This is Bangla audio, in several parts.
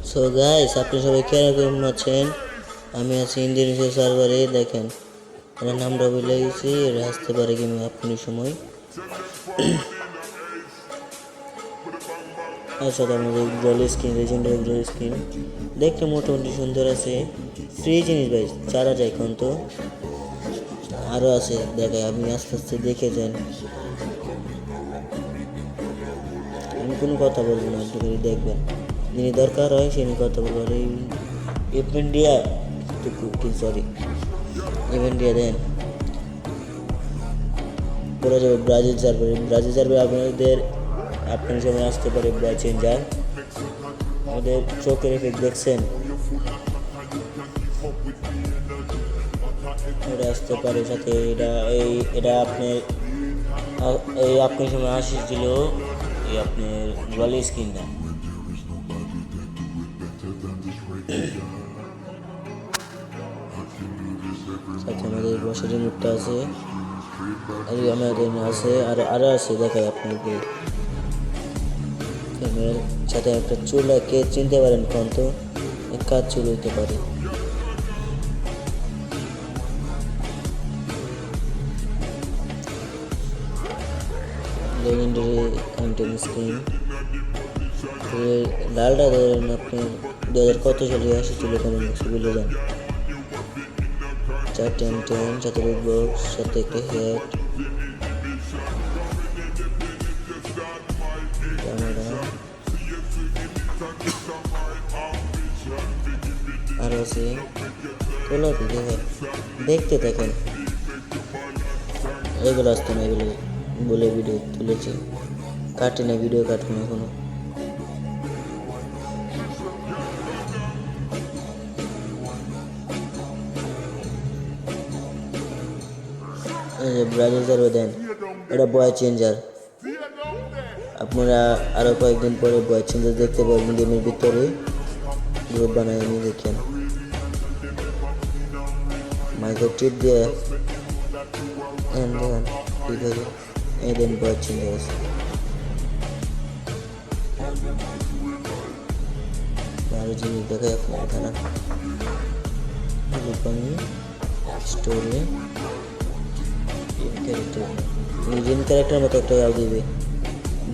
সো গাইস, আপনি সবাই কিরকম আছেন? আমি আছি ইন্দোনেশিয়া সার্ভারে। দেখেন, এর নামটা ভুলে গেছি। এর আসতে পারে গেমে আপনি সময়। আচ্ছা, আমাদের গ্লোয়াল স্কিন, লেজেন্ডারি গ্লোয়াল স্কিন দেখতে মোটামুটি সুন্দর আছে। ফ্রি জিনিস ভাই, চারা যায় এখন তো আরও আছে। দেখাই, আপনি আস্তে আস্তে দেখে যান। আমি কোনো কথা বলবো না, একটু করে দেখবেন। যিনি দরকার হয় সে কথা বলবো। আর এই ইন্ডিয়া সরি ইন্ডিয়া দেন বলা যাবে ব্রাজিল সার্ভারে। ব্রাজিল সার্ভারে আপনার সময় আসতে পারে বয় চেঞ্জার। আমাদের চোখের এফেক্ট দেখছেন, এটা আসতে পারে সাথে। এটা আপনার আপনার সময় আসছিল এই আপনার গ্লোয়াল স্কিনটা। সাথে আমাদের বসার রিমোটটা আছে, আর আমাদের আছে আরও আছে। দেখায় আপনাকে ক্যামেরার সাথে একটা চুলা। কে চিনতে পারেন কোন তো এক কাজ চুল হইতে পারে। লেজেন্ডারি কন্টেন্ট স্ক্রিন লালটা ধরেন আপনি 2000 কত সালে এসেছিল কমেন্ট বক্সে বলে যান। 4 10 সাথে রুট বক্স, সাথে একটা হেড, ক্যামেরা আর আছে। তোলা দেখতে থাকেন, এগুলো আসতো না, এগুলো বলে ভিডিও তুলেছি। কাটে না, ভিডিও কাটবো না এখনো। ব্রাজিল সার্ভার দেন, এটা বয় চেঞ্জার। আপনারা আরও কয়েকদিন পরে বয় চেঞ্জার দেখতে পারবেন গেমের ভিতরে। গ্রুপ বানায় নিয়ে দেখেন, মাইক্রো টিপ দিয়ে দেখেন ঠিক আছে। এই দেন বয় চেঞ্জার আছে। আরও জিনিস দেখায় আপনার তারা স্টোরে ইন্ডিয়ান ক্যারেক্টার মতো একটা গাও দিবে,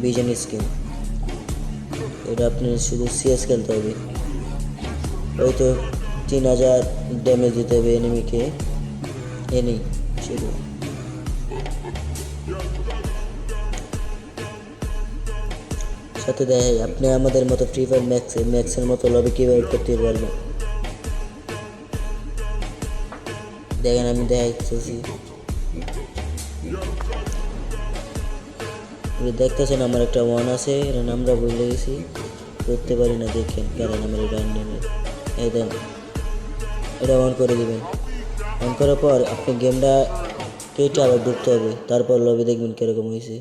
ভিজন স্কিন। এটা আপনি শুধু সিএস খেলতে হবে, হয়তো 3000 ড্যামেজ দিতে হবে এনিমিকে। এনি শুধু সাথে দেখাই আপনি আমাদের মতো ফ্রি ফায়ার ম্যাক্সের মতো লবি কীভাবে করতে পারবেন। দেখেন, আমি দেখাইতেছি। দেখতেছেন আমার একটা ওয়ান আছে, এটা নামটা ভুলে গেছি, করতে পারি না। দেখেন কারণ আমার এটা এই দেন, এটা অন করে দিবেন। অন করার পর আপনি গেমটা কেটে আবার ঢুকতে হবে, তারপর লবি দেখবেন কীরকম হয়েছে।